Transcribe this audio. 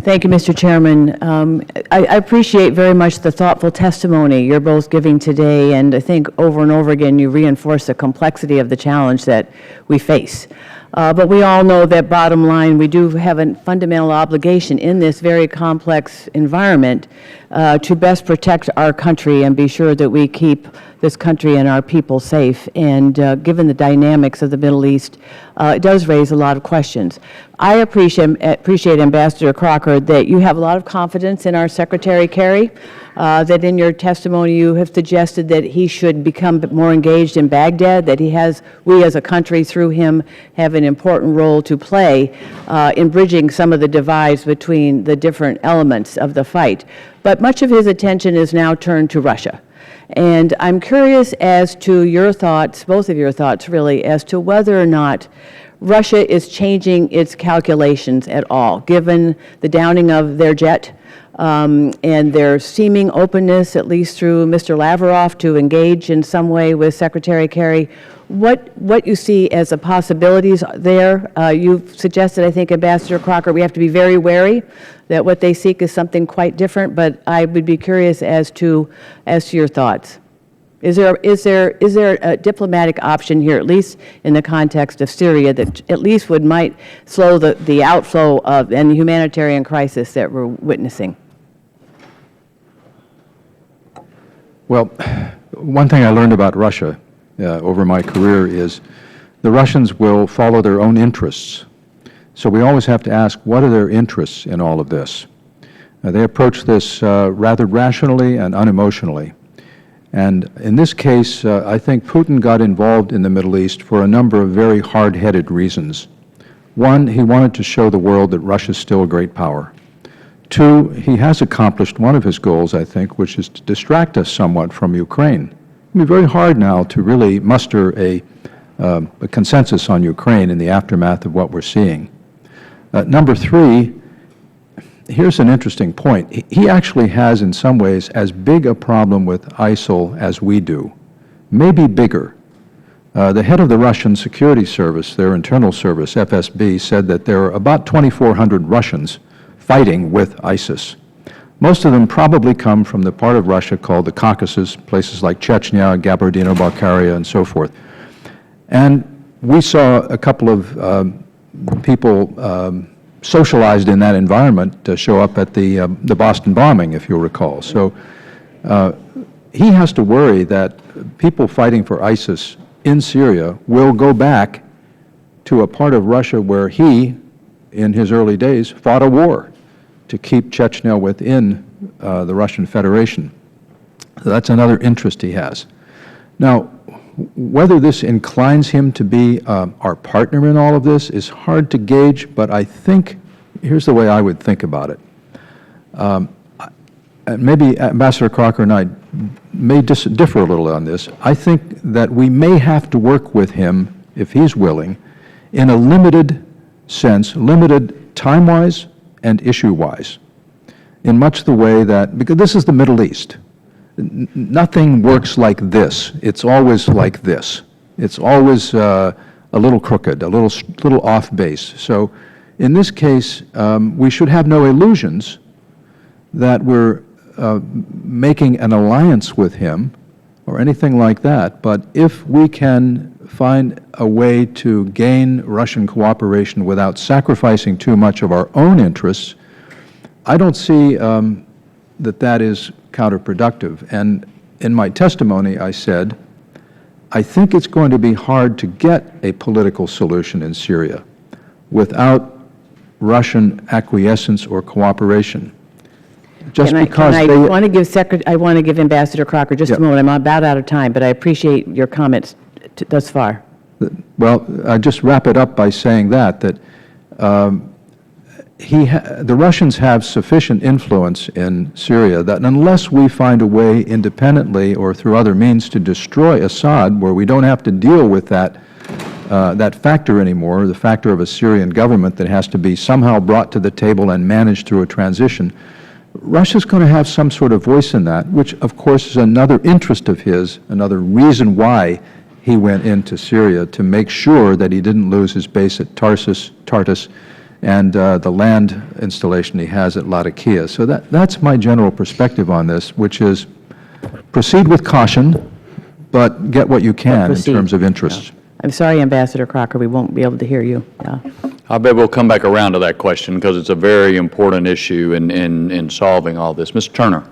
Thank you, Mr. Chairman. I appreciate very much the thoughtful testimony you're both giving today, and I think over and over again you reinforce the complexity of the challenge that we face. But we all know that bottom line, we do have a fundamental obligation in this very complex environment to best protect our country and be sure that we keep this country and our people safe. And given the dynamics of the Middle East, it does raise a lot of questions. I appreciate Ambassador Crocker that you have a lot of confidence in our Secretary Kerry, that in your testimony you have suggested that he should become more engaged in Baghdad, that we as a country through him have an important role to play in bridging some of the divides between the different elements of the fight. But much of his attention is now turned to Russia. And I'm curious as to your thoughts, both of your thoughts really, as to whether or not Russia is changing its calculations at all, given the downing of their jet and their seeming openness, at least through Mr. Lavrov, to engage in some way with Secretary Kerry. What you see as the possibilities there? You've suggested, I think, Ambassador Crocker, we have to be very wary that what they seek is something quite different, but I would be curious as to your thoughts. Is there a diplomatic option here, at least in the context of Syria, that at least might slow the outflow of and the humanitarian crisis that we're witnessing? Well, one thing I learned about Russia over my career is the Russians will follow their own interests. So we always have to ask, what are their interests in all of this? They approach this rather rationally and unemotionally. And in this case, I think Putin got involved in the Middle East for a number of very hard-headed reasons. One, he wanted to show the world that Russia is still a great power. Two, he has accomplished one of his goals, I think, which is to distract us somewhat from Ukraine. It will be very hard now to really muster a consensus on Ukraine in the aftermath of what we're seeing. Number three, here's an interesting point. He actually has, in some ways, as big a problem with ISIL as we do, maybe bigger. The head of the Russian security service, their internal service, FSB, said that there are about 2,400 Russians fighting with ISIS. Most of them probably come from the part of Russia called the Caucasus, places like Chechnya, Kabardino-Balkaria, and so forth. And we saw a couple of people socialized in that environment to show up at the Boston bombing, if you'll recall. So he has to worry that people fighting for ISIS in Syria will go back to a part of Russia where he, in his early days, fought a war to keep Chechnya within the Russian Federation. So that's another interest he has. Now, whether this inclines him to be our partner in all of this is hard to gauge, but I think, here's the way I would think about it. Maybe Ambassador Crocker and I may differ a little on this. I think that we may have to work with him, if he's willing, in a limited sense, limited time-wise and issue-wise, in much the way that, because this is the Middle East, nothing works like this. It's always like this. It's always a little crooked, a little off base. So in this case, we should have no illusions that we're making an alliance with him or anything like that. But if we can find a way to gain Russian cooperation without sacrificing too much of our own interests, I don't see that is counterproductive. And in my testimony, I said, I think it's going to be hard to get a political solution in Syria without Russian acquiescence or cooperation. I want to give Ambassador Crocker just a moment. I'm about out of time, but I appreciate your comments thus far. Well, I just wrap it up by saying that the Russians have sufficient influence in Syria that unless we find a way independently or through other means to destroy Assad, where we don't have to deal with that factor anymore, the factor of a Syrian government that has to be somehow brought to the table and managed through a transition, Russia's going to have some sort of voice in that, which of course is another interest of his, another reason why he went into Syria, to make sure that he didn't lose his base at Tartus and the land installation he has at Latakia. So that's my general perspective on this, which is proceed with caution, but get what you can in terms of interests. I'm sorry, Ambassador Crocker, we won't be able to hear you. Yeah. I bet we'll come back around to that question because it's a very important issue in solving all this. Mr. Turner.